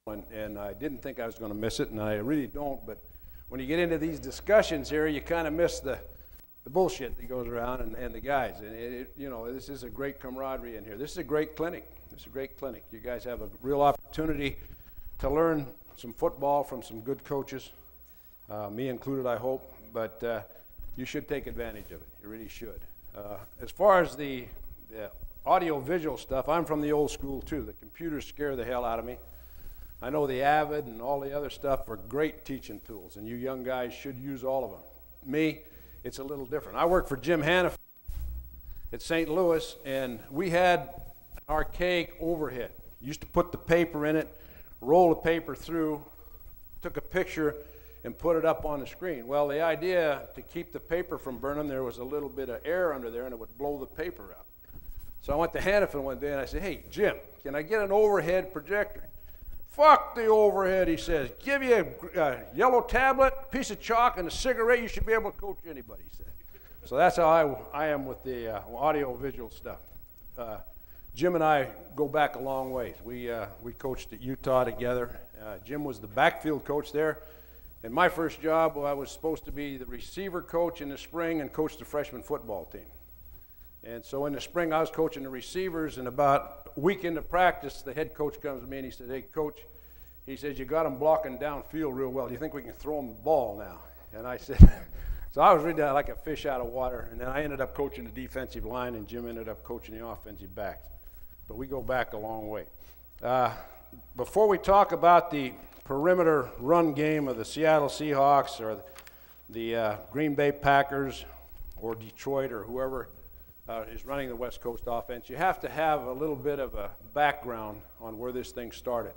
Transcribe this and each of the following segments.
and I didn't think I was going to miss it, and I really don't. But when you get into these discussions here, you kind of miss the bullshit that goes around and the guys. And you know, this is a great camaraderie in here. This is a great clinic. This is a great clinic. You guys have a real opportunity to learn some football from some good coaches, me included, I hope. But you should take advantage of it. You really should. As far as the audio-visual stuff, I'm from the old school too. The computers scare the hell out of me. I know the Avid and all the other stuff are great teaching tools, and you young guys should use all of them. Me, it's a little different. I worked for Jim Hannaford at St. Louis, and we had an archaic overhead. Used to put the paper in it, roll the paper through, took a picture, and put it up on the screen. Well, the idea to keep the paper from burning, there was a little bit of air under there, and it would blow the paper out. So I went to Hannaford one day, and I said, hey, Jim, can I get an overhead projector? Fuck the overhead, he says. Give you a yellow tablet, piece of chalk, and a cigarette, you should be able to coach anybody, he said. So that's how I am with the audio-visual stuff. Jim and I go back a long ways. We coached at Utah together. Jim was the backfield coach there. And my first job, I was supposed to be the receiver coach in the spring and coach the freshman football team. And so in the spring, I was coaching the receivers, and about a week into practice, the head coach comes to me and he says, hey, coach, he says, you got them blocking downfield real well. Do you think we can throw them the ball now? And I said, so I was really like a fish out of water. And then I ended up coaching the defensive line, and Jim ended up coaching the offensive backs. But we go back a long way. Before we talk about the perimeter run game of the Seattle Seahawks or the Green Bay Packers or Detroit or whoever is running the West Coast offense, you have to have a little bit of a background on where this thing started.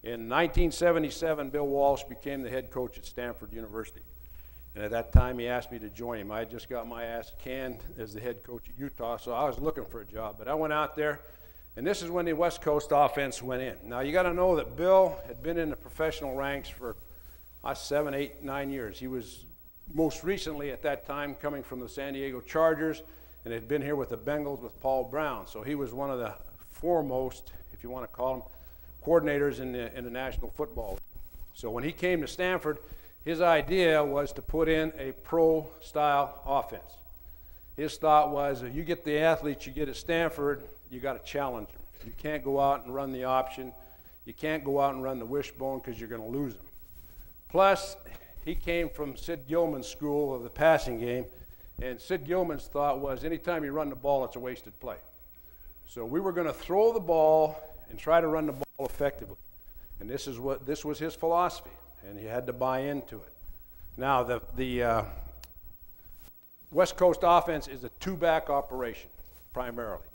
In 1977, Bill Walsh became the head coach at Stanford University. And at that time, he asked me to join him. I had just got my ass canned as the head coach at Utah, so I was looking for a job. But I went out there, and this is when the West Coast offense went in. Now, you got to know that Bill had been in the professional ranks for 7, 8, 9 years. He was most recently at that time coming from the San Diego Chargers and had been here with the Bengals with Paul Brown. So he was one of the foremost, if you want to call them, coordinators in the National Football League. So when he came to Stanford, his idea was to put in a pro-style offense. His thought was, if you get the athletes you get at Stanford, you got to challenge them. You can't go out and run the option. You can't go out and run the wishbone because you're going to lose them. Plus, he came from Sid Gilman's school of the passing game, and Sid Gilman's thought was, anytime you run the ball, it's a wasted play. So we were going to throw the ball and try to run the ball effectively. And this was his philosophy, and he had to buy into it. Now, the West Coast offense is a two-back operation, primarily.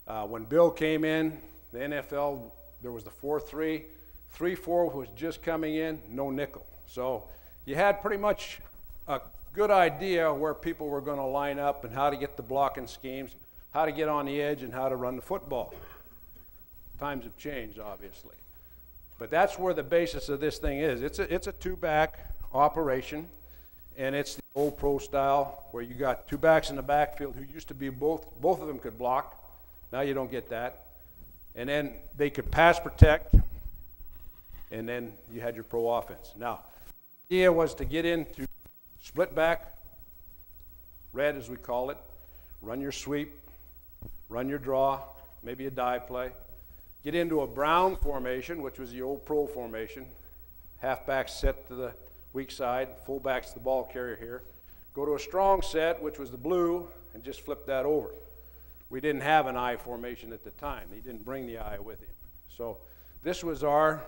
When Bill came in, the NFL, there was the 4-3. 3-4 was just coming in, no nickel. So you had pretty much a good idea where people were going to line up and how to get the blocking schemes, how to get on the edge, and how to run the football. Times have changed, obviously. But that's where the basis of this thing is. It's a two-back operation, and it's the old pro style where you got two backs in the backfield who used to be both of them could block. Now you don't get that. And then they could pass protect, and then you had your pro offense. Now, the idea was to get into split back, red as we call it, run your sweep, run your draw, maybe a dive play, get into a brown formation, which was the old pro formation, halfbacks set to the weak side, fullbacks the ball carrier here, go to a strong set, which was the blue, and just flip that over. We didn't have an I formation at the time. He didn't bring the I with him. So this was our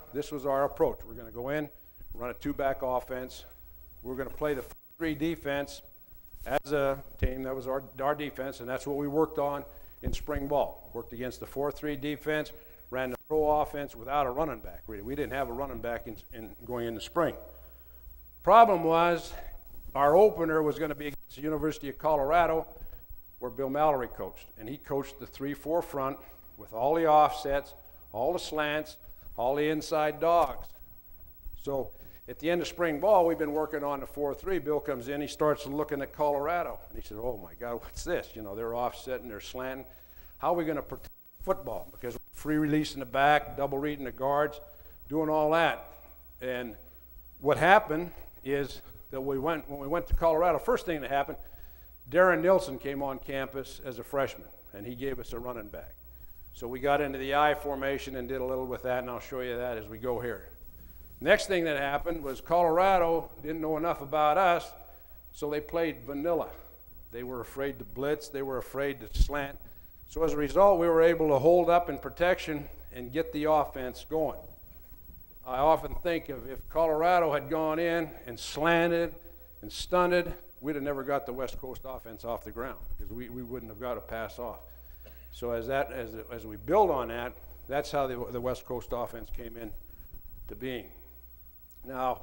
approach. We're going to go in, run a two-back offense. We're going to play the 3 defense as a team. That was our defense, and that's what we worked on in spring ball. Worked against the 4-3 defense, ran the pro offense without a running back, really. We didn't have a running back in going into spring. Problem was, our opener was going to be against the University of Colorado, where Bill Mallory coached. And he coached the 3-4 front with all the offsets, all the slants, all the inside dogs. So at the end of spring ball, we've been working on the 4-3. Bill comes in, he starts looking at Colorado. And he said, oh my God, what's this? You know, they're offsetting, they're slanting. How are we going to protect football? Because we're free release in the back, double reading the guards. doing all that. And what happened is that when we went to Colorado, first thing that happened, Darren Nilsson came on campus as a freshman, and he gave us a running back. So we got into the I formation and did a little with that, and I'll show you that as we go here. Next thing that happened was Colorado didn't know enough about us, so they played vanilla. They were afraid to blitz. They were afraid to slant. So as a result, we were able to hold up in protection and get the offense going. I often think of if Colorado had gone in and slanted and stunted, we'd have never got the West Coast offense off the ground because we wouldn't have got a pass off. So as we build on that, that's how the West Coast offense came in to being. Now,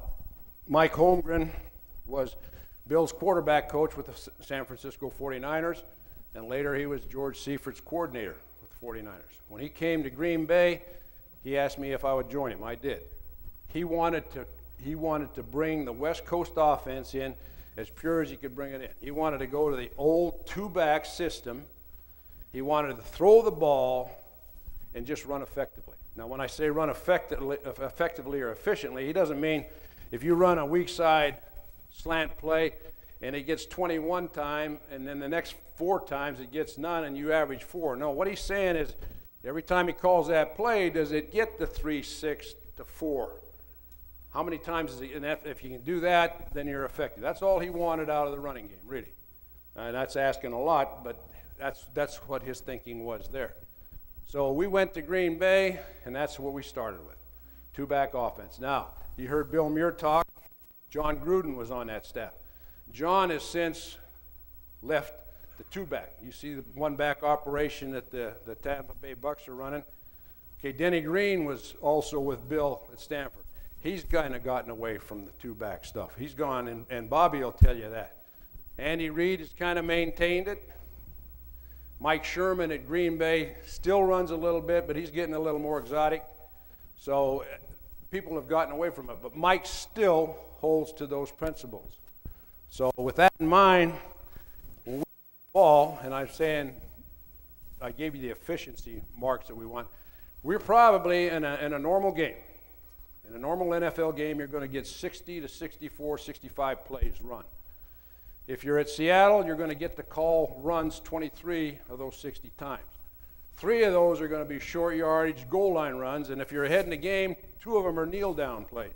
Mike Holmgren was Bill's quarterback coach with the San Francisco 49ers, and later he was George Seifert's coordinator with the 49ers. When he came to Green Bay, he asked me if I would join him. I did. He wanted to bring the West Coast offense in as pure as he could bring it in. He wanted to go to the old two-back system. He wanted to throw the ball and just run effectively. Now, when I say run effectively or efficiently, he doesn't mean if you run a weak side slant play and it gets 21 times and then the next 4 times it gets none and you average 4. No, what he's saying is every time he calls that play, does it get the 3, 6 to 4? How many times is he? And if you can do that, then you're effective. That's all he wanted out of the running game, really. And that's asking a lot, but that's what his thinking was there. So we went to Green Bay, and that's what we started with, two-back offense. Now, you heard Bill Muir talk. John Gruden was on that staff. John has since left the two-back. You see the one-back operation that the Tampa Bay Bucks are running. Okay, Denny Green was also with Bill at Stanford. He's kind of gotten away from the two-back stuff. He's gone, and Bobby will tell you that. Andy Reid has kind of maintained it. Mike Sherman at Green Bay still runs a little bit, but he's getting a little more exotic. So people have gotten away from it. But Mike still holds to those principles. So with that in mind, when we ball, and I'm saying I gave you the efficiency marks that we want, we're probably in a normal game. In a normal NFL game, you're going to get 60 to 64, 65 plays run. If you're at Seattle, you're going to get the call runs 23 of those 60 times. 3 of those are going to be short yardage goal line runs, and if you're ahead in the game, 2 of them are kneel down plays.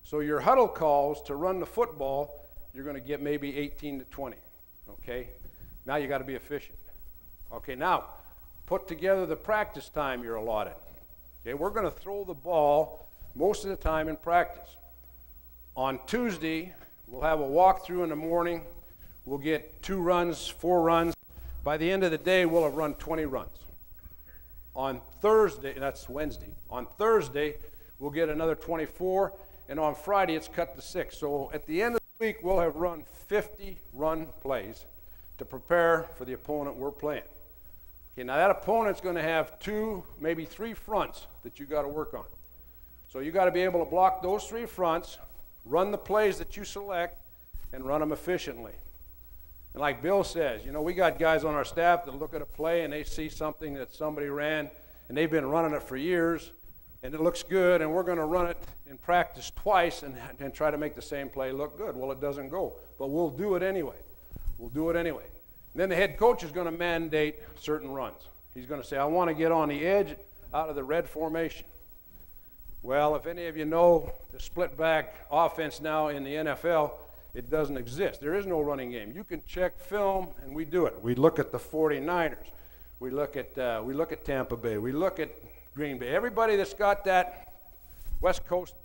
So your huddle calls to run the football, you're going to get maybe 18 to 20. Okay? Now you got to be efficient. Okay, now put together the practice time you're allotted. Okay, we're going to throw the ball most of the time in practice. On Tuesday, we'll have a walkthrough in the morning. We'll get 2 runs, 4 runs. By the end of the day, we'll have run 20 runs. On Thursday, that's Wednesday. On Thursday, we'll get another 24, and on Friday, it's cut to 6. So at the end of the week, we'll have run 50 run plays to prepare for the opponent we're playing. Okay, now that opponent's going to have 2, maybe 3 fronts that you got to work on. So you got to be able to block those 3 fronts, run the plays that you select, and run them efficiently. And like Bill says, you know, we got guys on our staff that look at a play and they see something that somebody ran, and they've been running it for years, and it looks good, and we're going to run it in practice twice and try to make the same play look good. Well, it doesn't go, but we'll do it anyway. We'll do it anyway. And then the head coach is going to mandate certain runs. He's going to say, I want to get on the edge out of the red formation. Well, if any of you know the split back offense now in the NFL, it doesn't exist. There is no running game. You can check film, and we do it. We look at the 49ers. We look at Tampa Bay. We look at Green Bay. Everybody that's got that West Coast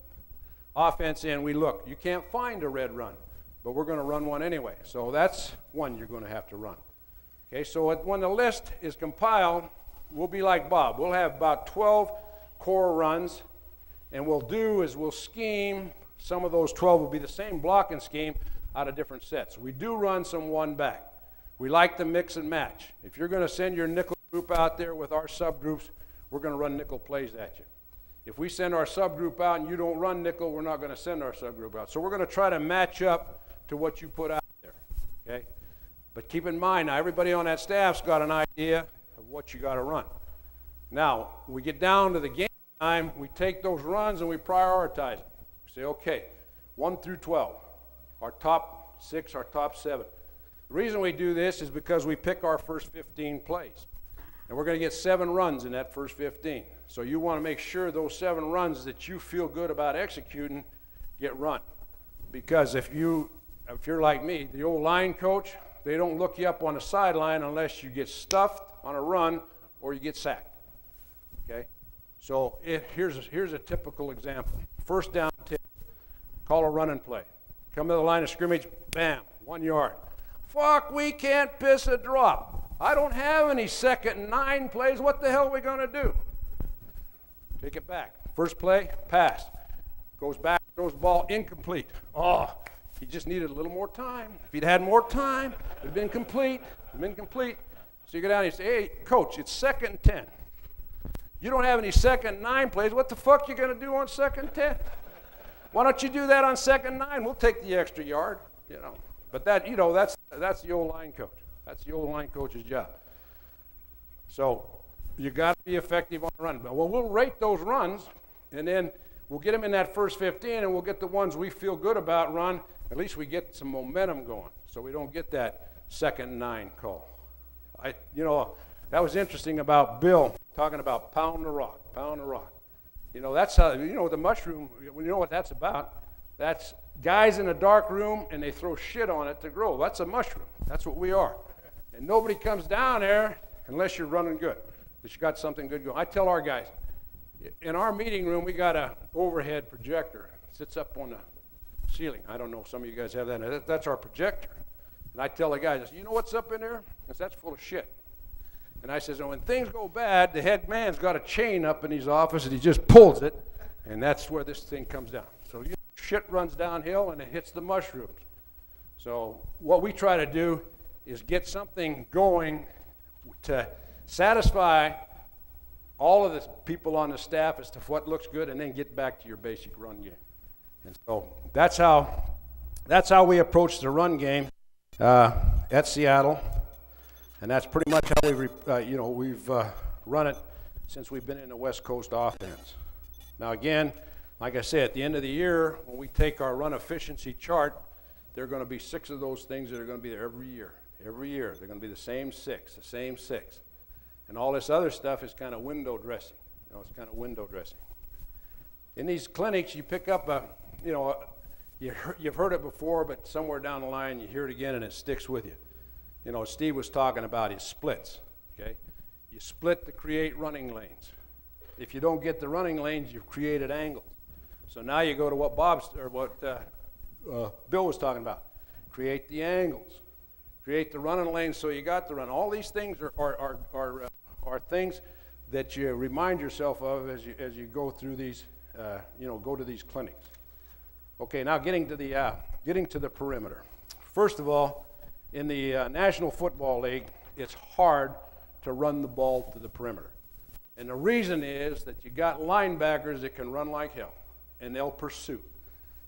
offense in, we look. You can't find a red run, but we're going to run one anyway. So that's one you're going to have to run. Okay, so when the list is compiled, we'll be like Bob. We'll have about 12 core runs, and we'll scheme. Some of those 12 will be the same blocking scheme out of different sets. We do run some one back. We like to mix and match. If you're going to send your nickel group out there with our subgroups, we're going to run nickel plays at you. If we send our subgroup out and you don't run nickel, we're not going to send our subgroup out. So we're going to try to match up to what you put out there, okay? But keep in mind, now everybody on that staff's got an idea of what you got to run. Now, we get down to the game time, we take those runs and we prioritize them. We say, okay, 1 through 12, our top 6, our top 7. The reason we do this is because we pick our first 15 plays. And we're going to get 7 runs in that first 15. So you want to make sure those 7 runs that you feel good about executing get run. Because if you're like me, the old line coach, they don't look you up on the sideline unless you get stuffed on a run or you get sacked. Okay? So here's a typical example. First down tip, call a run and play. Come to the line of scrimmage, bam, 1 yard. Fuck, we can't piss a drop. I don't have any 2nd and 9 plays. What the hell are we going to do? Take it back. First play, pass. Goes back, throws the ball, incomplete. Oh, he just needed a little more time. If he'd had more time, it would have been complete. So you go down and you say, hey, coach, it's 2nd and 10. You don't have any 2nd and 9 plays. What the fuck are you going to do on 2nd and 10? Why don't you do that on 2nd and 9? We'll take the extra yard, you know. But that's the old line coach. That's the old line coach's job. So you got to be effective on the run. Well, we'll rate those runs, and then we'll get them in that first 15, and we'll get the ones we feel good about run. At least we get some momentum going, so we don't get that 2nd and 9 call. That was interesting about Bill talking about pound the rock. You know, that's how, the mushroom, you know what that's about. That's guys in a dark room and they throw shit on it to grow. That's a mushroom. That's what we are. And nobody comes down there unless you're running good, because you got something good going. I tell our guys, in our meeting room, we got an overhead projector. It sits up on the ceiling. I don't know if some of you guys have that. That's our projector. And I tell the guys, you know what's up in there? Because that's full of shit. And I says, when things go bad, the head man's got a chain up in his office and he just pulls it, and that's where this thing comes down. So shit runs downhill and it hits the mushrooms. So what we try to do is get something going to satisfy all of the people on the staff as to what looks good, and then get back to your basic run game. And so that's how we approach the run game at Seattle. And that's pretty much how we've run it since we've been in the West Coast offense. Now again, like I said, at the end of the year, when we take our run efficiency chart, there are going to be 6 of those things that are going to be there every year. Every year, they're going to be the same 6. And all this other stuff is kind of window dressing. It's kind of window dressing. In these clinics, you pick up you've heard it before, but somewhere down the line, you hear it again and it sticks with you. Steve was talking about his splits, okay? You split to create running lanes. If you don't get the running lanes, you've created angles. So now you go to what Bill was talking about. Create the angles. Create the running lanes so you got the run. All these things are things that you remind yourself of as you go through these, go to these clinics. Okay, now getting to the perimeter. First of all, in the National Football League, it's hard to run the ball to the perimeter. And the reason is that you got linebackers that can run like hell, and they'll pursue.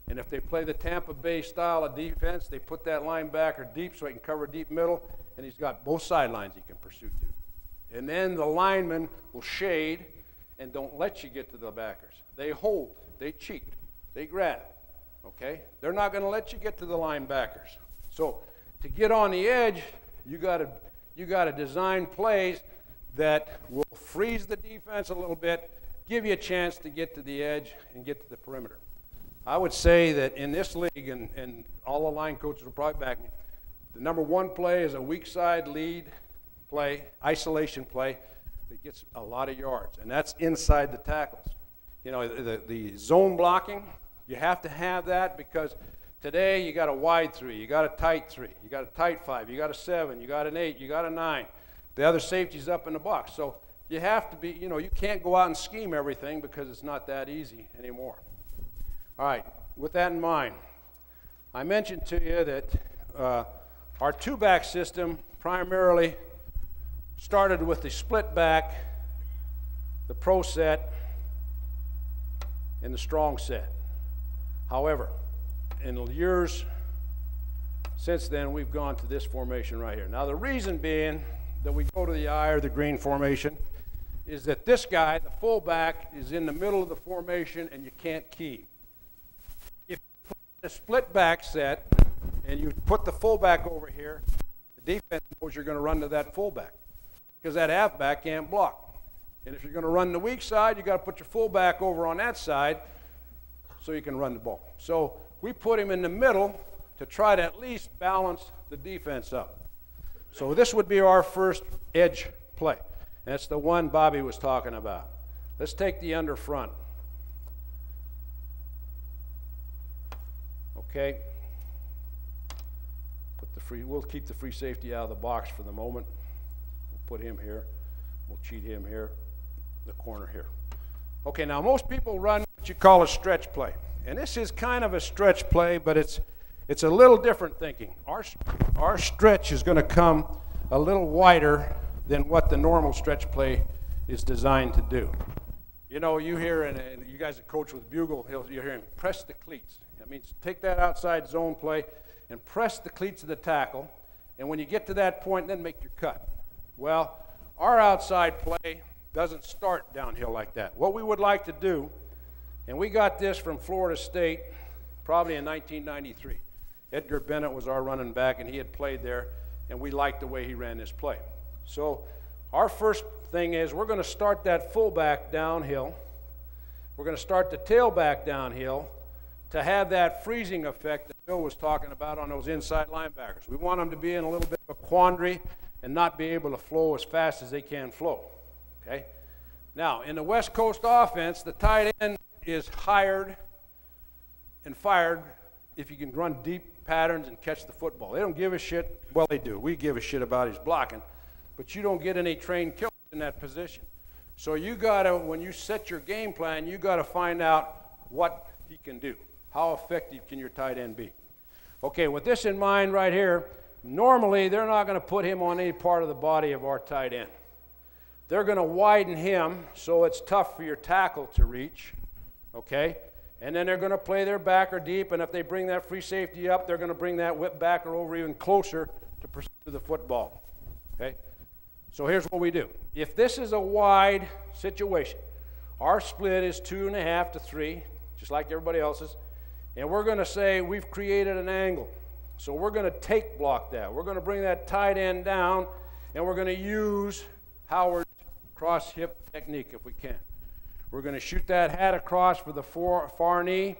And if they play the Tampa Bay style of defense, they put that linebacker deep so he can cover deep middle, and he's got both sidelines he can pursue to. And then the linemen will shade and don't let you get to the backers. They hold, they cheat, they grab, okay? They're not going to let you get to the linebackers. So to get on the edge, you got to design plays that will freeze the defense a little bit, give you a chance to get to the edge and get to the perimeter. I would say that in this league, and all the line coaches will probably back me, the number 1 play is a weak side lead play, isolation play that gets a lot of yards, and that's inside the tackles. The zone blocking, you have to have that because today you got a wide 3, you got a tight 3, you got a tight 5, you got a 7, you got an 8, you got a 9. The other safety's up in the box. So you have to be, you can't go out and scheme everything because it's not that easy anymore. All right, with that in mind, I mentioned to you that our 2-back system primarily started with the split back, the pro set, and the strong set. However, in the years since then, we've gone to this formation right here. Now, the reason being that we go to the I or the green formation is that this guy, the fullback, is in the middle of the formation and you can't key. If you put a split back set and you put the fullback over here, the defense knows you're going to run to that fullback because that halfback can't block. And if you're going to run the weak side, you got to put your fullback over on that side so you can run the ball. So we put him in the middle to try to at least balance the defense up. So this would be our first edge play. That's the one Bobby was talking about. Let's take the under front. Okay. We'll keep the free safety out of the box for the moment. We'll put him here. We'll cheat him here. The corner here. Okay, now most people run what you call a stretch play. And this is kind of a stretch play, but it's a little different thinking. Our stretch is going to come a little wider than what the normal stretch play is designed to do. You know, you hear, and you guys that coach with Bugle, you'll hear him press the cleats. That means take that outside zone play and press the cleats of the tackle, and when you get to that point, then make your cut. Well, our outside play doesn't start downhill like that. What we would like to do, and we got this from Florida State probably in 1993. Edgar Bennett was our running back, and he had played there, and we liked the way he ran this play. So our first thing is we're going to start that fullback downhill. We're going to start the tailback downhill to have that freezing effect that Bill was talking about on those inside linebackers. We want them to be in a little bit of a quandary and not be able to flow as fast as they can flow. Okay? Now, in the West Coast offense, the tight end is hired and fired if you can run deep patterns and catch the football. They don't give a shit. Well, they do. We give a shit about his blocking. But you don't get any trained killers in that position. So you got to, when you set your game plan, you got to find out what he can do. How effective can your tight end be? Okay, with this in mind right here, normally they're not going to put him on any part of the body of our tight end. They're going to widen him so it's tough for your tackle to reach, okay? And then they're going to play their backer deep, and if they bring that free safety up, they're going to bring that whip backer over even closer to pursue the football, okay? So here's what we do. If this is a wide situation, our split is 2.5 to 3, just like everybody else's, and we're going to say we've created an angle. So we're going to take block that. We're going to bring that tight end down, and we're going to use Howard's cross-hip technique if we can. We're going to shoot that hat across for the far knee.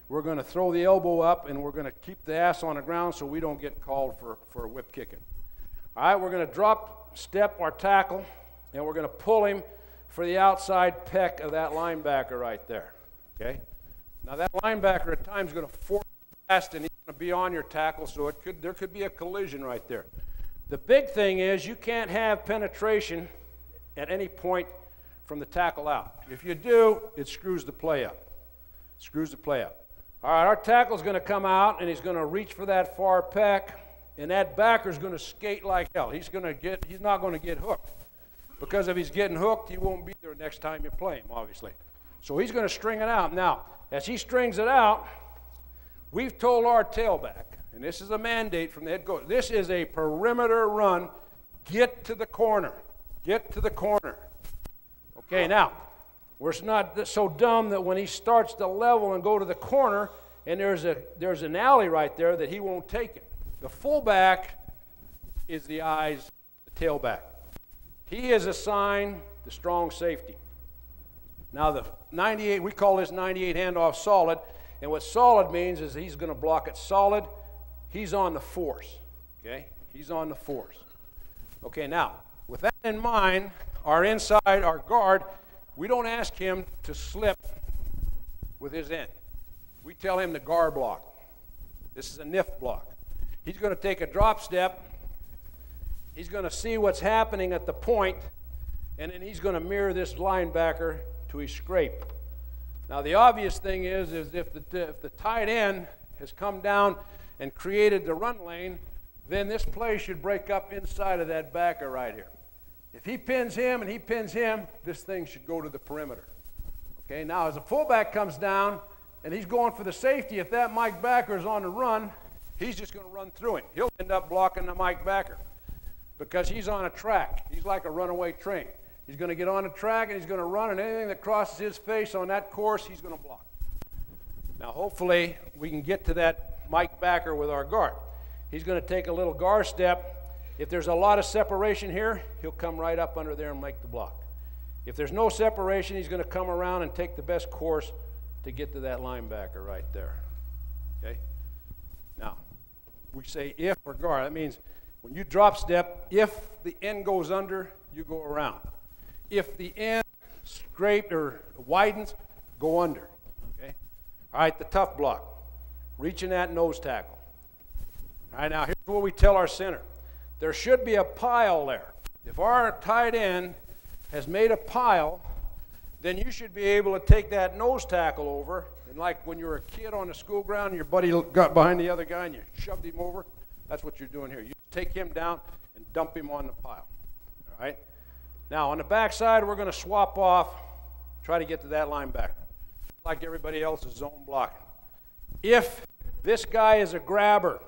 We're going to throw the elbow up, and we're going to keep the ass on the ground so we don't get called for whip kicking. All right, we're going to drop step our tackle, and we're going to pull him for the outside peck of that linebacker right there. Okay? Now that linebacker at times is going to force fast, and he's going to be on your tackle, so there could be a collision right there. The big thing is you can't have penetration at any point from the tackle out. If you do, it screws the play up. Screws the play up. All right, our tackle's going to come out, and he's going to reach for that far peck, and that backer's going to skate like hell. He's not going to get hooked, because if he's getting hooked, he won't be there next time you play him, obviously. So he's going to string it out. Now, as he strings it out, we've told our tailback, and this is a mandate from the head coach, this is a perimeter run. Get to the corner. Get to the corner. Okay, now, we're not so dumb that when he starts to level and go to the corner, and there's an alley right there that he won't take it. The fullback is the eyes, the tailback. He is assigned the strong safety. Now, the 98, we call this 98 handoff solid, and what solid means is he's going to block it solid. He's on the force, okay? He's on the force. Okay, now, with that in mind, our inside, our guard, we don't ask him to slip with his end. We tell him to guard block. This is a NIF block. He's going to take a drop step. He's going to see what's happening at the point, and then he's going to mirror this linebacker to his scrape. Now, the obvious thing is if the tight end has come down and created the run lane, then this play should break up inside of that backer right here. If he pins him and he pins him, this thing should go to the perimeter. Okay, now as the fullback comes down and he's going for the safety, if that Mike backer is on the run, he's just going to run through him. He'll end up blocking the Mike backer because he's on a track. He's like a runaway train. He's going to get on the track and he's going to run, and anything that crosses his face on that course, he's going to block. Now, hopefully, we can get to that Mike backer with our guard. He's going to take a little guard step. If there's a lot of separation here, he'll come right up under there and make the block. If there's no separation, he's going to come around and take the best course to get to that linebacker right there. Okay? Now, we say if or guard. That means when you drop step, if the end goes under, you go around. If the end scraped or widens, go under. Okay? All right, the tough block. Reaching that nose tackle. All right, now here's what we tell our center. There should be a pile there. If our tight end has made a pile, then you should be able to take that nose tackle over, and like when you were a kid on the school ground and your buddy got behind the other guy and you shoved him over, that's what you're doing here. You take him down and dump him on the pile. All right? Now, on the backside, we're going to swap off, try to get to that linebacker, like everybody else is zone blocking. If this guy is a grabber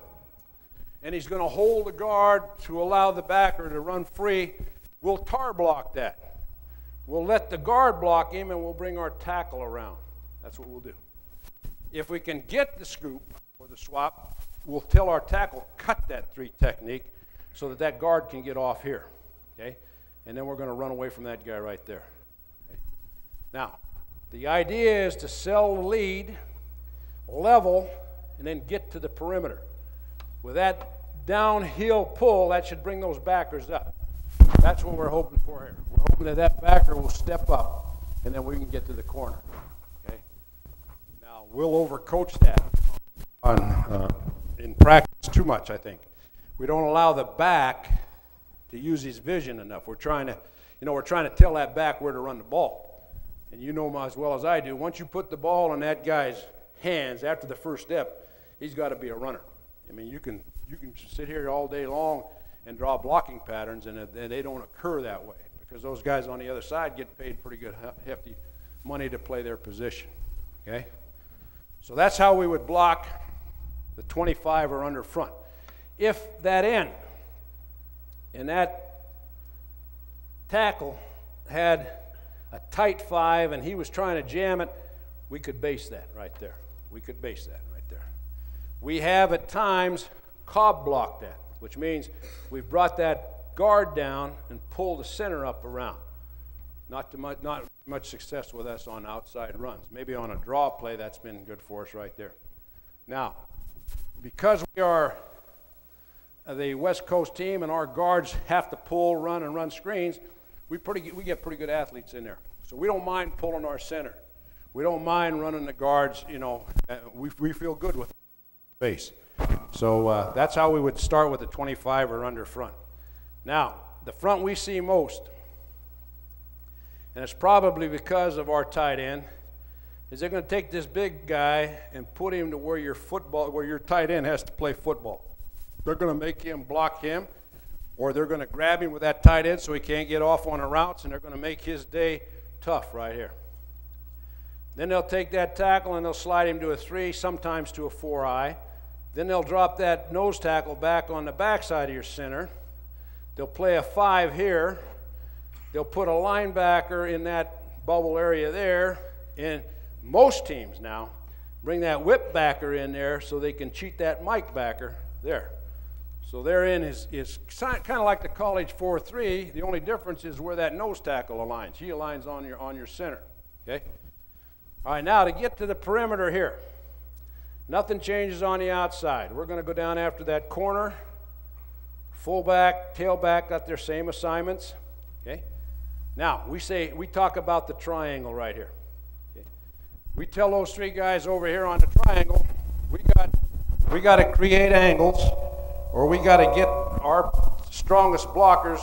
and he's going to hold the guard to allow the backer to run free, we'll tar block that. We'll let the guard block him, and we'll bring our tackle around. That's what we'll do. If we can get the scoop or the swap, we'll tell our tackle, cut that 3 technique so that that guard can get off here. Okay? And then we're going to run away from that guy right there. Okay? Now, the idea is to sell the lead, level, and then get to the perimeter. With that downhill pull, that should bring those backers up. That's what we're hoping for here. We're hoping that that backer will step up, and then we can get to the corner. Okay? Now, we'll overcoach that in practice too much, I think. We don't allow the back to use his vision enough. We're trying to tell that back where to run the ball. And you know as well as I do, once you put the ball in that guy's hands after the first step, he's got to be a runner. I mean, you can sit here all day long and draw blocking patterns, and they don't occur that way because those guys on the other side get paid pretty good, hefty money to play their position. Okay? So that's how we would block the 25 or under front. If that end and that tackle had a tight 5 and he was trying to jam it, we could base that right there. We could base that right there. We have at times cob blocked that, which means we've brought that guard down and pulled the center up around. Not much success with us on outside runs. Maybe on a draw play, that's been good for us right there. Now, because we are the West Coast team and our guards have to pull, run, and run screens, we get pretty good athletes in there. So we don't mind pulling our center. We don't mind running the guards. You know, we feel good with base. So that's how we would start with the 25 or under front. Now, the front we see most, and it's probably because of our tight end, is they're going to take this big guy and put him to where your tight end has to play football. They're going to make him block him, or they're going to grab him with that tight end so he can't get off on the routes, and they're going to make his day tough right here. Then they'll take that tackle and they'll slide him to a 3, sometimes to a 4-eye. Then they'll drop that nose tackle back on the backside of your center. They'll play a 5 here. They'll put a linebacker in that bubble area there. And most teams now bring that whip backer in there so they can cheat that Mike backer there. So therein is kind of like the college 4-3. The only difference is where that nose tackle aligns. He aligns on your center. Okay? All right, now to get to the perimeter here. Nothing changes on the outside. We're going to go down after that corner. Fullback, tailback got their same assignments. Okay? Now, we talk about the triangle right here. Okay? We tell those 3 guys over here on the triangle, we got to create angles, or we got to get our strongest blockers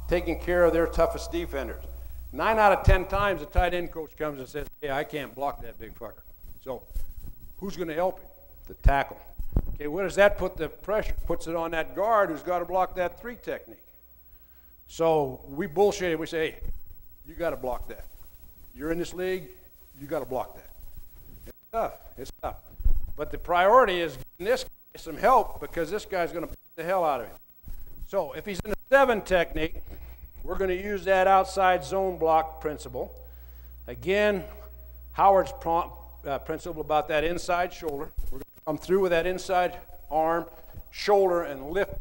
taking care of their toughest defenders. 9 out of 10 times the tight end coach comes and says, hey, I can't block that big fucker. So who's going to help him? The tackle. Okay, where does that put the pressure? Puts it on that guard who's got to block that 3 technique. So we bullshit it. We say, hey, you got to block that. You're in this league, you got to block that. It's tough. It's tough. But the priority is getting this guy some help because this guy's going to beat the hell out of him. So if he's in a 7 technique, we're going to use that outside zone block principle. Again, Howard's principle about that inside shoulder. We're going to come through with that inside arm, shoulder, and lift.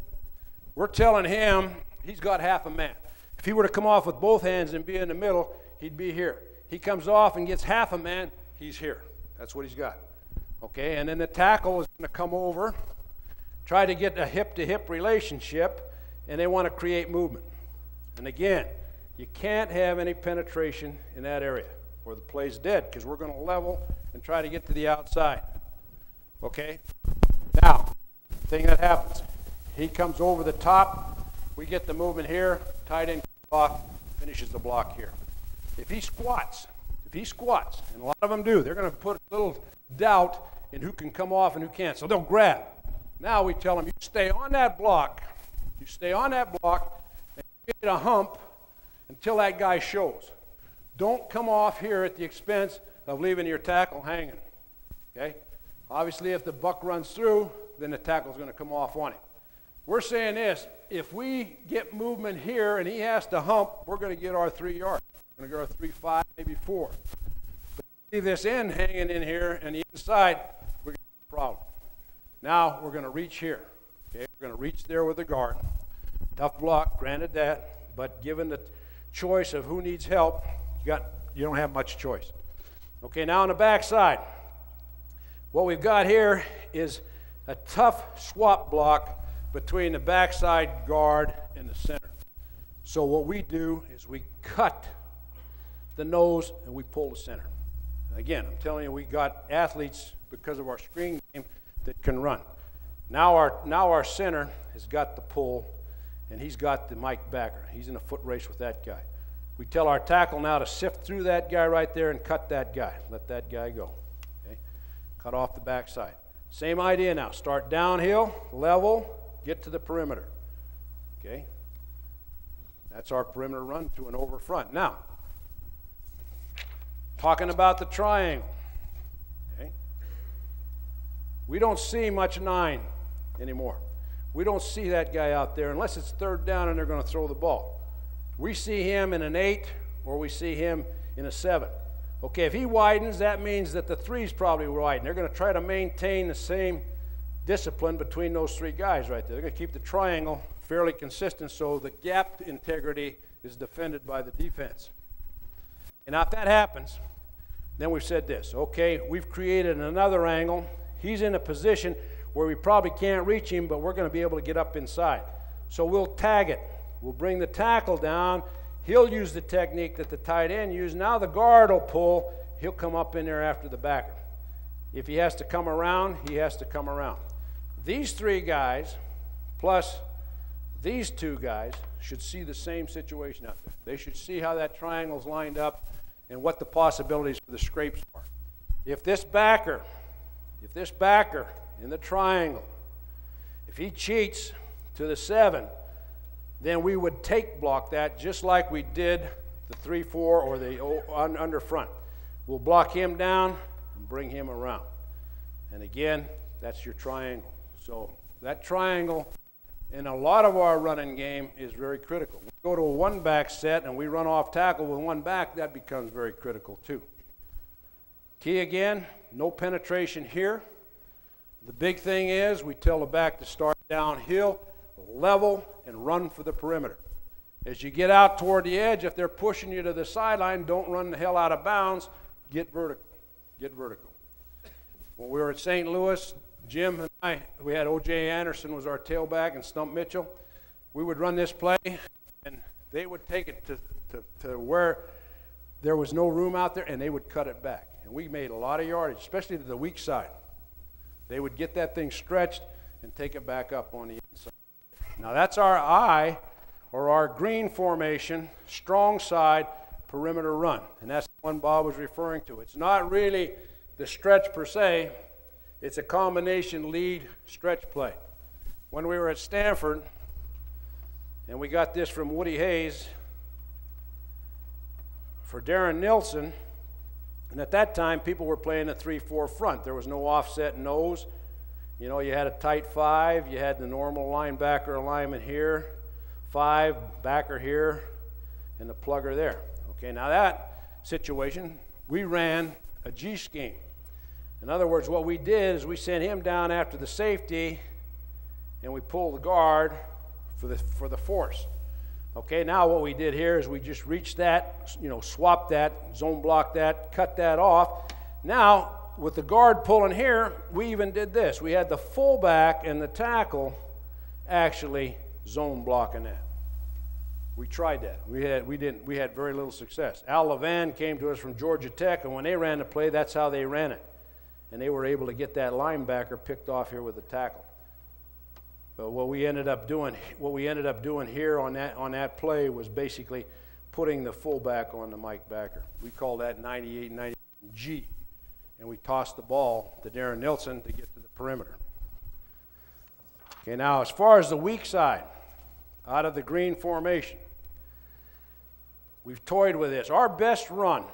We're telling him he's got half a man. If he were to come off with both hands and be in the middle, he'd be here. He comes off and gets half a man, he's here. That's what he's got. Okay, and then the tackle is going to come over, try to get a hip-to-hip relationship, and they want to create movement. And again, you can't have any penetration in that area, or the play's dead, because we're going to level and try to get to the outside. Okay? Now, the thing that happens, he comes over the top, we get the movement here, tight end off, finishes the block here. If he squats, and a lot of them do, they're going to put a little doubt in who can come off and who can't. So they'll grab. Now we tell them, you stay on that block, and you get a hump until that guy shows. Don't come off here at the expense of leaving your tackle hanging. Okay? Obviously, if the buck runs through, then the tackle's going to come off on him. We're saying this, if we get movement here and he has to hump, we're going to get our 3 yards. We're going to go 3, 5, maybe 4. But leave this end hanging in here and the inside, we're going to have a problem. Now we're going to reach here. Okay? We're going to reach there with the guard. Tough block, granted that, but given the choice of who needs help, you don't have much choice. Okay, now on the back side, what we've got here is a tough swap block between the backside guard and the center. So what we do is we cut the nose and we pull the center. Again, I'm telling you, we got athletes because of our screen game that can run. Now our center has got the pull, and he's got the Mike backer. He's in a foot race with that guy. We tell our tackle now to sift through that guy right there and cut that guy. Let that guy go. Okay? Cut off the backside. Same idea now. Start downhill, level, get to the perimeter. Okay? That's our perimeter run to an over front. Now, talking about the triangle. Okay? We don't see much 9 anymore. We don't see that guy out there unless it's third down and they're going to throw the ball. We see him in an 8 or we see him in a 7. Okay, if he widens, that means that the 3's probably widen. They're going to try to maintain the same discipline between those 3 guys right there. They're going to keep the triangle fairly consistent so the gap integrity is defended by the defense. And now if that happens, then we've said this. Okay, we've created another angle. He's in a position where we probably can't reach him, but we're going to be able to get up inside. So we'll tag it. We'll bring the tackle down. He'll use the technique that the tight end used. Now the guard will pull. He'll come up in there after the backer. If he has to come around, he has to come around. These 3 guys plus these 2 guys should see the same situation out there. They should see how that triangle's lined up and what the possibilities for the scrapes are. If this backer in the triangle, if he cheats to the 7, then we would take block that just like we did the 3-4 or the under front. We'll block him down and bring him around. And again, that's your triangle. So that triangle in a lot of our running game is very critical. We go to a 1-back set and we run off tackle with 1 back, that becomes very critical too. Key again, no penetration here. The big thing is we tell the back to start downhill, level, and run for the perimeter. As you get out toward the edge, if they're pushing you to the sideline, don't run the hell out of bounds. Get vertical. Get vertical. When we were at St. Louis, Jim and we had O.J. Anderson was our tailback and Stump Mitchell. We would run this play, and they would take it to where there was no room out there, and they would cut it back. And we made a lot of yardage, especially to the weak side. They would get that thing stretched and take it back up on the inside. Now that's our I, or our green formation, strong side, perimeter run. And that's the one Bob was referring to. It's not really the stretch per se. It's a combination lead stretch play. When we were at Stanford, and we got this from Woody Hayes, for Darren Nilsson, and at that time, people were playing a 3-4 front. There was no offset nose. You know, you had a tight 5. You had the normal linebacker alignment here, 5, backer here, and the plugger there. Okay, now that situation, we ran a G scheme. In other words, what we did is we sent him down after the safety, and we pulled the guard for the force. Okay, now what we did here is we just reached that, swapped that, zone blocked that, cut that off. Now, with the guard pulling here, we even did this. We had the fullback and the tackle actually zone blocking that. We tried that. We had very little success. Al Lovat came to us from Georgia Tech, and when they ran the play, that's how they ran it. And they were able to get that linebacker picked off here with the tackle. But what we ended up doing here on that play was basically putting the fullback on the Mike backer. We call that 98-99 G, and we tossed the ball to Darren Nilsson to get to the perimeter. Okay, now as far as the weak side, out of the green formation, we've toyed with this. Our best run,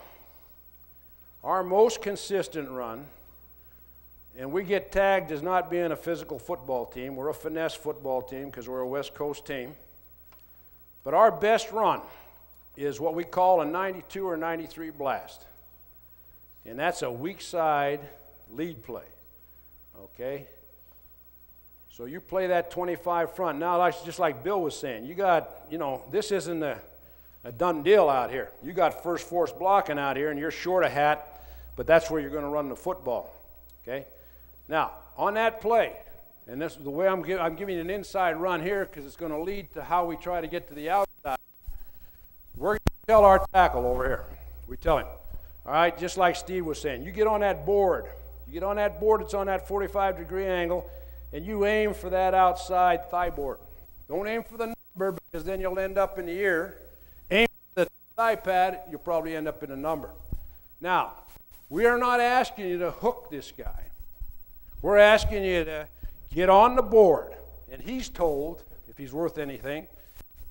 our most consistent run, and we get tagged as not being a physical football team. We're a finesse football team because we're a West Coast team. But our best run is what we call a 92 or 93 blast. And that's a weak side lead play. Okay? So you play that 25 front. Now, just like Bill was saying, you got, this isn't a done deal out here. You got first force blocking out here, and you're short a hat, but that's where you're going to run the football. Okay? Now, on that play, and this is the way I'm giving you an inside run here because it's going to lead to how we try to get to the outside. We're going to tell our tackle over here. We tell him, all right, just like Steve was saying, you get on that board. You get on that board, it's on that 45-degree angle, and you aim for that outside thigh board. Don't aim for the number because then you'll end up in the ear. Aim for the thigh pad, you'll probably end up in a number. Now, we are not asking you to hook this guy. We're asking you to get on the board, and he's told, if he's worth anything,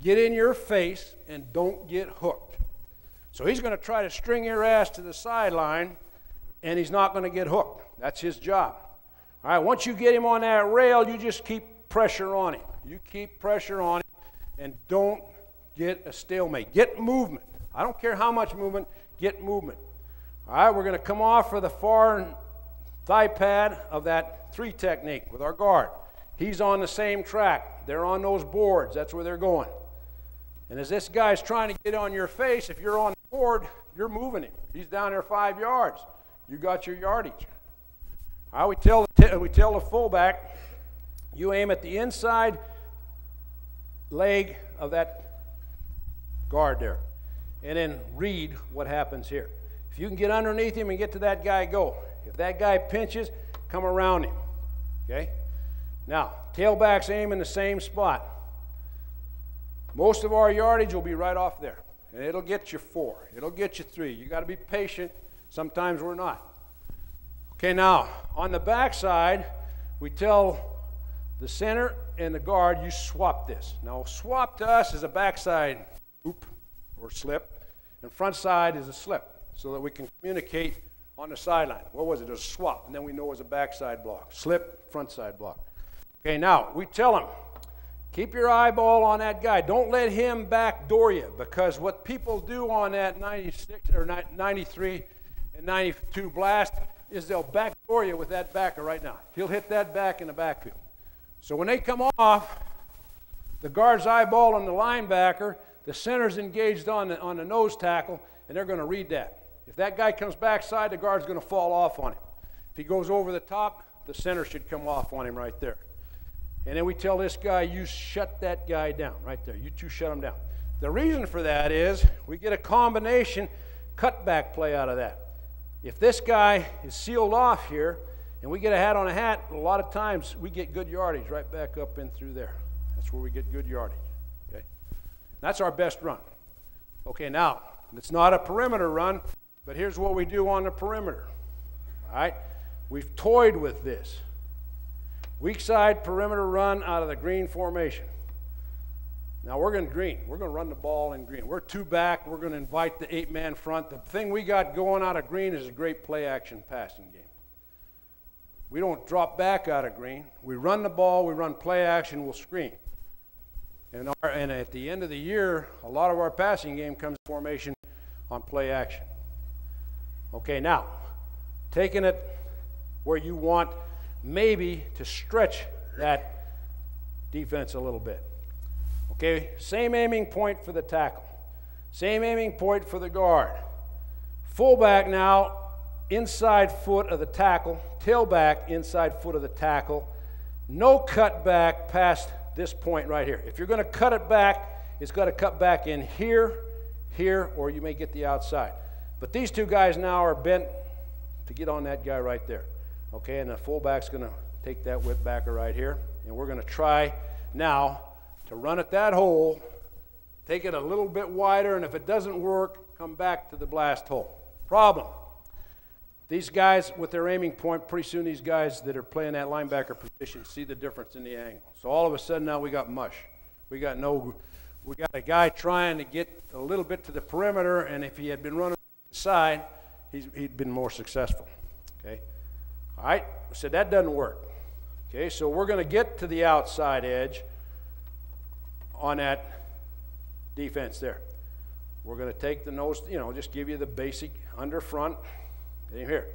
get in your face and don't get hooked. So he's going to try to string your ass to the sideline, and he's not going to get hooked. That's his job. All right, once you get him on that rail, you just keep pressure on him. You keep pressure on him, and don't get a stalemate. Get movement. I don't care how much movement, get movement. All right, we're going to come off for the far thigh pad of that 3 technique with our guard. He's on the same track. They're on those boards. That's where they're going. And as this guy's trying to get on your face, if you're on the board, you're moving him. He's down there 5 yards. You got your yardage. All right, we tell the fullback, you aim at the inside leg of that guard there. And then read what happens here. If you can get underneath him and get to that guy, go. If that guy pinches, come around him. Okay? Now, tailbacks aim in the same spot. Most of our yardage will be right off there. And it'll get you 4. It'll get you 3. You got to be patient. Sometimes we're not. Okay, now, on the backside, we tell the center and the guard, you swap this. Now, swap to us is a backside oop or slip, and front side is a slip, so that we can communicate on the sideline. What was it? It was a swap, and then we know it was a backside block. Slip, front side block. Okay, now, we tell him, keep your eyeball on that guy. Don't let him backdoor you, because what people do on that 96 or 93 and 92 blast is they'll backdoor you with that backer right now. He'll hit that back in the backfield. So when they come off, the guard's eyeball on the linebacker, the center's engaged on the nose tackle, and they're going to read that. If that guy comes backside, the guard's going to fall off on him. If he goes over the top, the center should come off on him right there. And then we tell this guy, you shut that guy down right there. You two shut him down. The reason for that is we get a combination cutback play out of that. If this guy is sealed off here and we get a hat on a hat, a lot of times we get good yardage right back up in through there. That's where we get good yardage. Okay? That's our best run. Okay, now, it's not a perimeter run, but here's what we do on the perimeter. All right? We've toyed with this. Weak side perimeter run out of the green formation. Now we're going to green. We're going to run the ball in green. We're 2 back. We're going to invite the 8-man front. The thing we got going out of green is a great play-action passing game. We don't drop back out of green. We run the ball. We run play-action. We'll screen. And at the end of the year, a lot of our passing game comes formation on play action. Okay, now, taking it where you want maybe to stretch that defense a little bit. Okay, same aiming point for the tackle. Same aiming point for the guard. Fullback now, inside foot of the tackle. Tailback, inside foot of the tackle. No cut back past this point right here. If you're going to cut it back, it's got to cut back in here, here, or you may get the outside. But these two guys now are bent to get on that guy right there. Okay, and the fullback's going to take that whip backer right here, and we're going to try now to run at that hole, take it a little bit wider, and if it doesn't work, come back to the blast hole. Problem. These guys, with their aiming point, pretty soon these guys that are playing that linebacker position see the difference in the angle. So all of a sudden now we got mush. We got a guy trying to get a little bit to the perimeter, and if he had been running inside, he'd been more successful. Okay? All right, so that doesn't work. Okay, so we're going to get to the outside edge on that defense there. We're going to take the nose, just give you the basic under front. Here.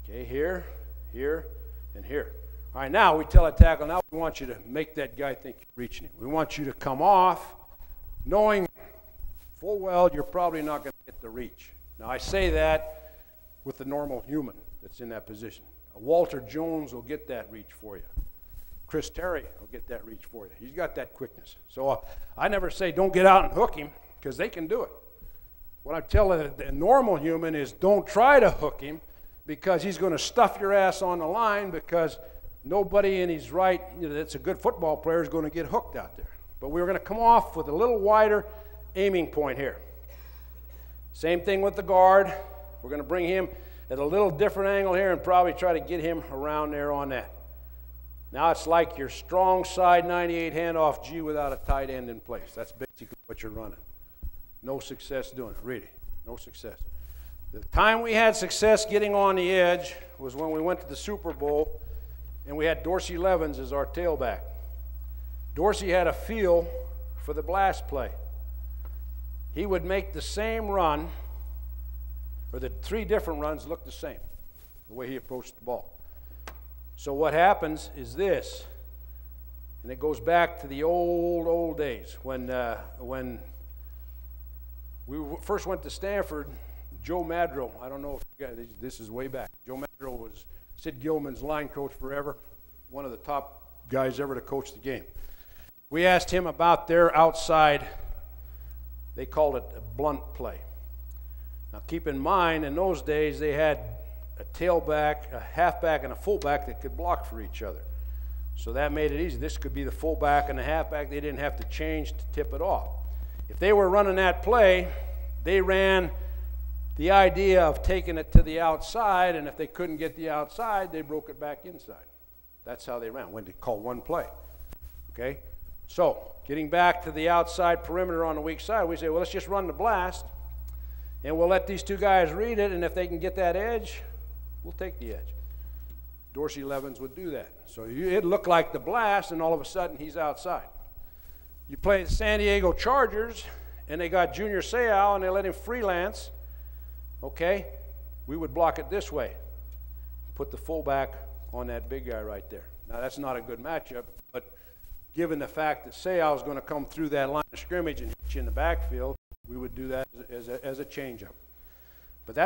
Okay, here, here, and here. All right, now we tell a tackle, now we want you to make that guy think you're reaching him. We want you to come off knowing full well you're probably not going to get the reach. Now, I say that with the normal human that's in that position. Walter Jones will get that reach for you. Chris Terry will get that reach for you. He's got that quickness. So I never say don't get out and hook him, because they can do it. What I tell the normal human is don't try to hook him, because he's going to stuff your ass on the line, because nobody in his right that's a good football player is going to get hooked out there. But we're going to come off with a little wider aiming point here. Same thing with the guard. We're going to bring him at a little different angle here and probably try to get him around there on that. Now it's like your strong side 98 handoff G without a tight end in place. That's basically what you're running. No success doing it, really. No success. The time we had success getting on the edge was when we went to the Super Bowl and we had Dorsey Levens as our tailback. Dorsey had a feel for the blast play. He would make the same run, or the three different runs look the same, the way he approached the ball. So what happens is this, and it goes back to the old days when we first went to Stanford. Joe Madrill, I don't know if you guys, this is way back. Joe Madrill was Sid Gilman's line coach forever, one of the top guys ever to coach the game. We asked him about their outside, they called it a blunt play. Now keep in mind, in those days they had a tailback, a halfback, and a fullback that could block for each other. So that made it easy. This could be the fullback and the halfback. They didn't have to change to tip it off. If they were running that play, they ran the idea of taking it to the outside, and if they couldn't get the outside, they broke it back inside. That's how they ran, when they called one play. Okay? So, getting back to the outside perimeter on the weak side, we say, well, let's just run the blast, and we'll let these two guys read it, and if they can get that edge, we'll take the edge. Dorsey Levens would do that. So it looked like the blast, and all of a sudden, he's outside. You play the San Diego Chargers, and they got Junior Seau, and they let him freelance. Okay, we would block it this way. Put the fullback on that big guy right there. Now, that's not a good matchup, but given the fact that Seau is going to come through that line of scrimmage and hit you in the backfield, we would do that as a change-up.